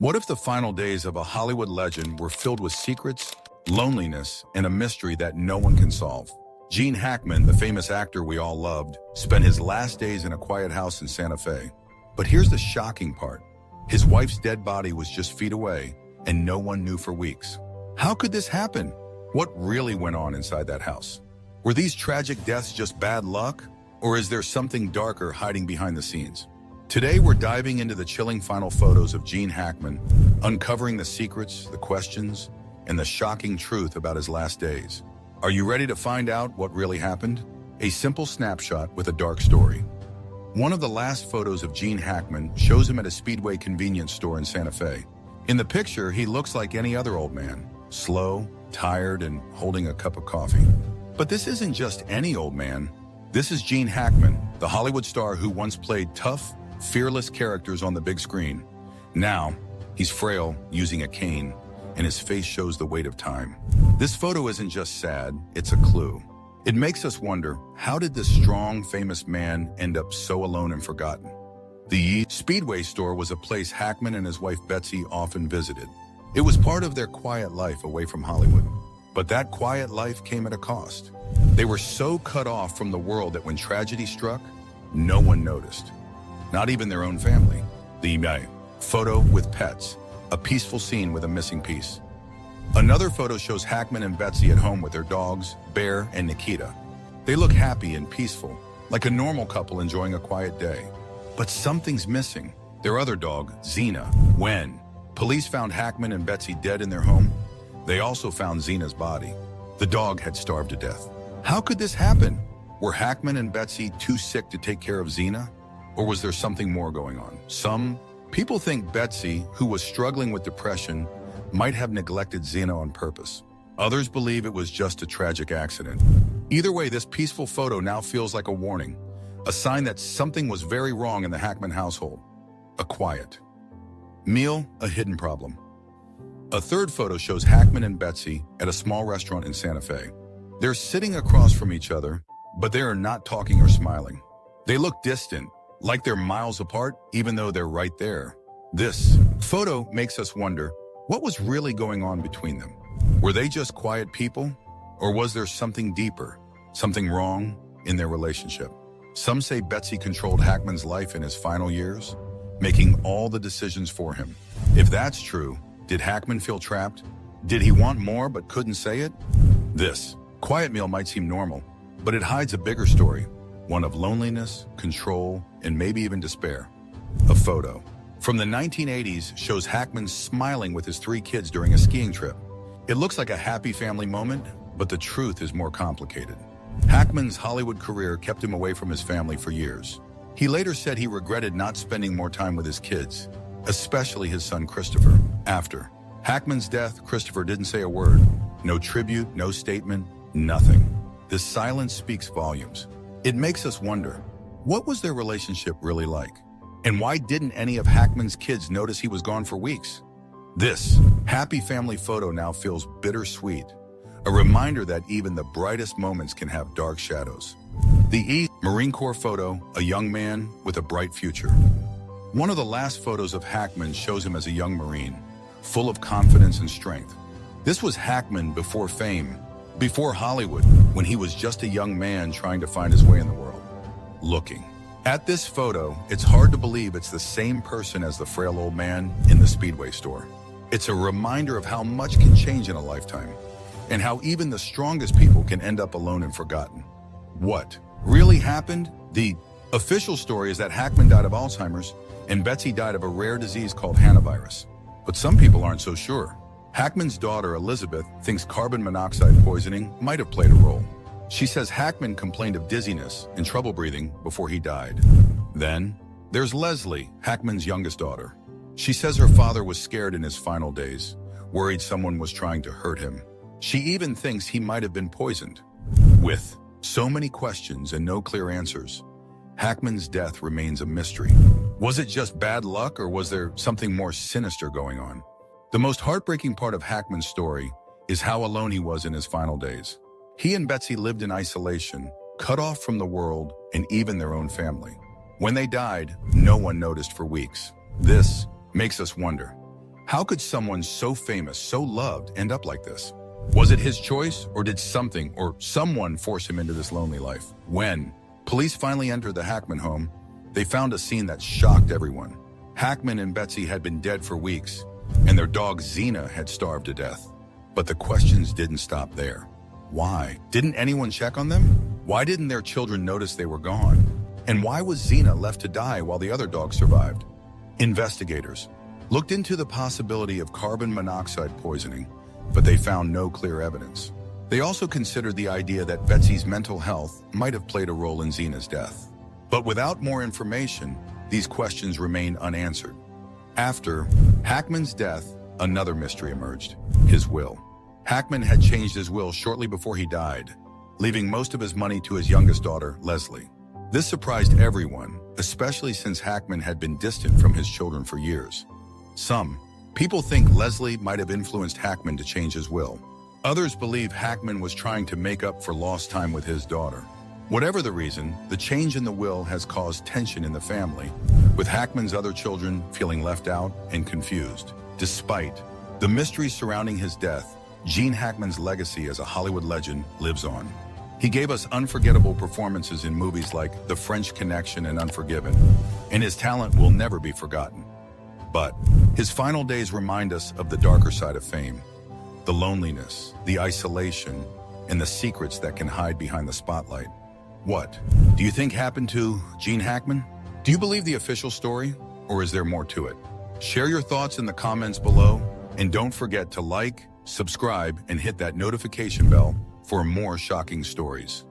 What if the final days of a Hollywood legend were filled with secrets, loneliness, and a mystery that no one can solve? Gene Hackman, the famous actor we all loved, spent his last days in a quiet house in Santa Fe. But here's the shocking part. His wife's dead body was just feet away, and no one knew for weeks. How could this happen? What really went on inside that house? Were these tragic deaths just bad luck, or is there something darker hiding behind the scenes? Today, we're diving into the chilling final photos of Gene Hackman, uncovering the secrets, the questions, and the shocking truth about his last days. Are you ready to find out what really happened? A simple snapshot with a dark story. One of the last photos of Gene Hackman shows him at a Speedway convenience store in Santa Fe. In the picture, he looks like any other old man, slow, tired, and holding a cup of coffee. But this isn't just any old man. This is Gene Hackman, the Hollywood star who once played tough, fearless characters on the big screen. Now, he's frail, using a cane, and his face shows the weight of time. This photo isn't just sad, it's a clue. It makes us wonder, how did this strong, famous man end up so alone and forgotten? The Speedway store was a place Hackman and his wife Betsy often visited. It was part of their quiet life away from Hollywood. But that quiet life came at a cost. They were so cut off from the world that when tragedy struck, no one noticed. Not even their own family. The photo with pets, a peaceful scene with a missing piece. Another photo shows Hackman and Betsy at home with their dogs, Bear and Nikita. They look happy and peaceful, like a normal couple enjoying a quiet day. But something's missing. Their other dog, Xena. When police found Hackman and Betsy dead in their home, they also found Xena's body. The dog had starved to death. How could this happen? Were Hackman and Betsy too sick to take care of Xena? Or was there something more going on? Some people think Betsy, who was struggling with depression, might have neglected Xena on purpose. Others believe it was just a tragic accident. Either way, this peaceful photo now feels like a warning, a sign that something was very wrong in the Hackman household. A quiet meal, a hidden problem. A third photo shows Hackman and Betsy at a small restaurant in Santa Fe. They're sitting across from each other, but they are not talking or smiling. They look distant, like they're miles apart, even though they're right there. This photo makes us wonder, what was really going on between them? Were they just quiet people? Or was there something deeper, something wrong in their relationship? Some say Betsy controlled Hackman's life in his final years, making all the decisions for him. If that's true, did Hackman feel trapped? Did he want more but couldn't say it? This quiet meal might seem normal, but it hides a bigger story, one of loneliness, control, and maybe even despair. A photo from the 1980s shows Hackman smiling with his 3 kids during a skiing trip. It looks like a happy family moment, but the truth is more complicated. Hackman's Hollywood career kept him away from his family for years. He later said he regretted not spending more time with his kids, especially his son Christopher. After Hackman's death, Christopher didn't say a word. No tribute, no statement, nothing. This silence speaks volumes. It makes us wonder, what was their relationship really like? And why didn't any of Hackman's kids notice he was gone for weeks? This happy family photo now feels bittersweet, a reminder that even the brightest moments can have dark shadows. The Marine Corps photo, a young man with a bright future. One of the last photos of Hackman shows him as a young Marine, full of confidence and strength. This was Hackman before fame, before Hollywood, when he was just a young man trying to find his way in the world. Looking at this photo, it's hard to believe it's the same person as the frail old man in the Speedway store. It's a reminder of how much can change in a lifetime, and how even the strongest people can end up alone and forgotten. What really happened? The official story is that Hackman died of Alzheimer's and Betsy died of a rare disease called hantavirus. But some people aren't so sure. Hackman's daughter, Elizabeth, thinks carbon monoxide poisoning might have played a role. She says Hackman complained of dizziness and trouble breathing before he died. Then, there's Leslie, Hackman's youngest daughter. She says her father was scared in his final days, worried someone was trying to hurt him. She even thinks he might have been poisoned. With so many questions and no clear answers, Hackman's death remains a mystery. Was it just bad luck, or was there something more sinister going on? The most heartbreaking part of Hackman's story is how alone he was in his final days. He and Betsy lived in isolation, cut off from the world and even their own family. When they died, no one noticed for weeks. This makes us wonder, How could someone so famous, so loved, end up like this? Was it his choice, or did something or someone force him into this lonely life? When police finally entered the Hackman home, they found a scene that shocked everyone. Hackman and Betsy had been dead for weeks, and their dog Xena had starved to death. But the questions didn't stop there. Why? Didn't anyone check on them? Why didn't their children notice they were gone? And why was Xena left to die while the other dogs survived? Investigators looked into the possibility of carbon monoxide poisoning, but they found no clear evidence. They also considered the idea that Betsy's mental health might have played a role in Xena's death. But without more information, these questions remained unanswered. After Hackman's death, another mystery emerged: his will. Hackman had changed his will shortly before he died, leaving most of his money to his youngest daughter, Leslie. This surprised everyone, especially since Hackman had been distant from his children for years. Some people think Leslie might have influenced Hackman to change his will. Others believe Hackman was trying to make up for lost time with his daughter. Whatever the reason, the change in the will has caused tension in the family, with Hackman's other children feeling left out and confused. Despite the mystery surrounding his death, Gene Hackman's legacy as a Hollywood legend lives on. He gave us unforgettable performances in movies like The French Connection and Unforgiven, and his talent will never be forgotten. But his final days remind us of the darker side of fame: the loneliness, the isolation, and the secrets that can hide behind the spotlight. What do you think happened to Gene Hackman? Do you believe the official story, or is there more to it? Share your thoughts in the comments below, and don't forget to like, subscribe, and hit that notification bell for more shocking stories.